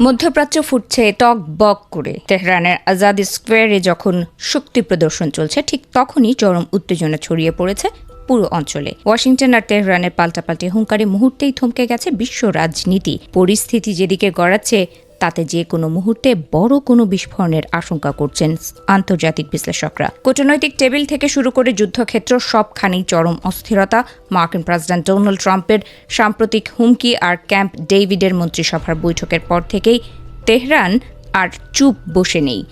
মধ্যপ্রাচ্য ফুটছে টক বক করে। তেহরানের আজাদ স্কোয়ারে যখন শক্তি প্রদর্শন চলছে, ঠিক তখনই চরম উত্তেজনা ছড়িয়ে পড়েছে পুরো অঞ্চলে। ওয়াশিংটন আর তেহরানের পাল্টাপাল্টি হুঙ্কারে মুহূর্তেই থমকে গেছে বিশ্ব রাজনীতি। পরিস্থিতি যেদিকে গড়াচ্ছে তাতে যে কোনো মুহূর্তে বড় কোনো বিস্ফোরণের আশঙ্কা করছেন আন্তর্জাতিক বিশ্লেষকরা। কূটনৈতিক টেবিল থেকে শুরু করে যুদ্ধক্ষেত্র সবখানেই চরম অস্থিরতা। মার্কিন প্রেসিডেন্ট ডোনাল্ড ট্রাম্পের সাম্প্রতিক হুমকি আর ক্যাম্প ডেভিডের মন্ত্রিসভার বৈঠকের পর থেকেই তেহরান আর চুপ বসে নেই।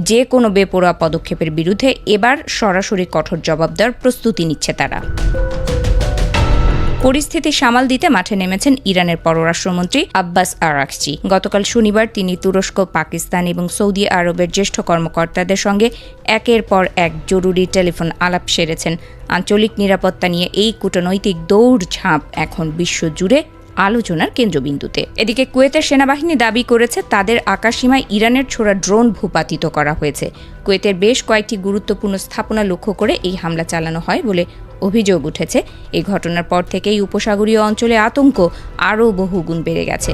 যে কোনো বেপরোয়া পদক্ষেপের বিরুদ্ধে এবার সরাসরি কঠোর জবাব দেওয়ার প্রস্তুতি নিচ্ছে তারা। পরিস্থিতি সামাল দিতে মাঠে নেমেছেন ইরানের পররাষ্ট্রমন্ত্রী আব্বাস আরাকচি। গতকাল শনিবার তিনি তুরস্ক, পাকিস্তান এবং সৌদি আরবের জ্যেষ্ঠ কর্মকর্তাদের সঙ্গে একের পর এক জরুরি টেলিফোন আলাপ সেরেছেন। আঞ্চলিক নিরাপত্তা নিয়ে এই কূটনৈতিক দৌড়ঝাঁপ এখন বিশ্বজুড়ে আলোচনার কেন্দ্রবিন্দুতে। এদিকে কুয়েতের সেনাবাহিনী দাবি করেছে তাদের আকাশসীমায় ইরানের ছোড়া ড্রোন ভূপাতিত করা হয়েছে। কুয়েতের বেশ কয়েকটি গুরুত্বপূর্ণ স্থাপনা লক্ষ্য করে এই হামলা চালানো হয় বলে অভিযোগ উঠেছে। এই ঘটনার পর থেকেই উপসাগরীয় অঞ্চলে আতঙ্ক আরও বহুগুণ বেড়ে গেছে।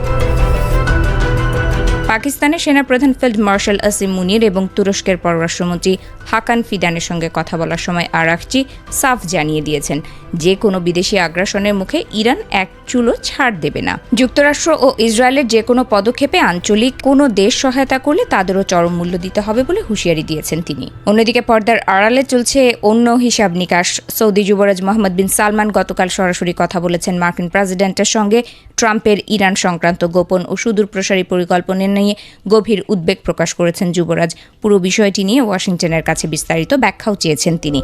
পাকিস্তানের সেনাপ্রধান ফিল্ড মার্শাল আসিম মুনির এবং তুরস্কের পররাষ্ট্রমন্ত্রী হাকান ফিদানের সঙ্গে কথা বলার সময় আরাকচি সাফ জানিয়ে দিয়েছেন, যে কোনো বিদেশি আগ্রাসনের মুখে ইরান এক চুলো ছাড় দেবে না। যুক্তরাষ্ট্র ও ইসরায়েলের যে কোনো পদক্ষেপে আঞ্চলিক কোনো দেশ সহায়তা করলে তাদেরও চরম মূল্য দিতে হবে বলে হুঁশিয়ারি দিয়েছেন তিনি। অন্যদিকে পর্দার আড়ালে চলছে অন্য হিসাব নিকাশ। সৌদি যুবরাজ মোহাম্মদ বিন সালমান গতকাল সরাসরি কথা বলেছেন মার্কিন প্রেসিডেন্টের সঙ্গে। ট্রাম্পের ইরান সংক্রান্ত গোপন ও সুদূরপ্রসারী পরিকল্পনা নিয়ে গভীর উদ্বেগ প্রকাশ করেছেন যুবরাজ। পুরো বিষয়টি নিয়ে ওয়াশিংটনের কাছে বিস্তারিত ব্যাখ্যাও চেয়েছেন তিনি।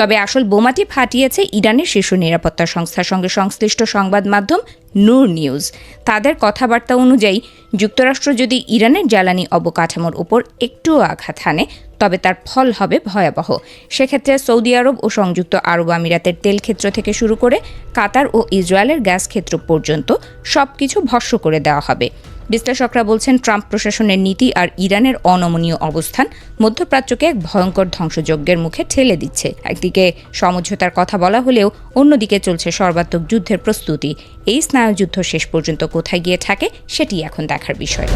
তবে আসল বোমাটি ফাটিয়েছে ইরানের শীর্ষ নিরাপত্তা সংস্থার সঙ্গে সংশ্লিষ্ট সংবাদ মাধ্যম নূর নিউজ। তাদের কথাবার্তা অনুযায়ী যুক্তরাষ্ট্র যদি ইরানের জ্বালানি অবকাঠামোর উপর একটুও আঘাত হানে তবে তার ফল হবে ভয়াবহ। সেক্ষেত্রে সৌদি আরব ও সংযুক্ত আরব আমিরাতের তেল ক্ষেত্র থেকে শুরু করে কাতার ও ইসরায়েলের গ্যাস ক্ষেত্র পর্যন্ত সবকিছু ভস্ম করে দেওয়া হবে। বিশ্লেষকরা বলছেন, ট্রাম্প প্রশাসনের নীতি আর ইরানের অনমনীয় অবস্থান মধ্যপ্রাচ্যকে এক ভয়ঙ্কর ধ্বংসযজ্ঞের মুখে ঠেলে দিচ্ছে। একদিকে সমঝোতার কথা বলা হলেও অন্যদিকে চলছে সর্বাত্মক যুদ্ধের প্রস্তুতি। এই স্নায়ুযুদ্ধ শেষ পর্যন্ত কোথায় গিয়ে ঠেকে সেটি এখন দেখার বিষয়।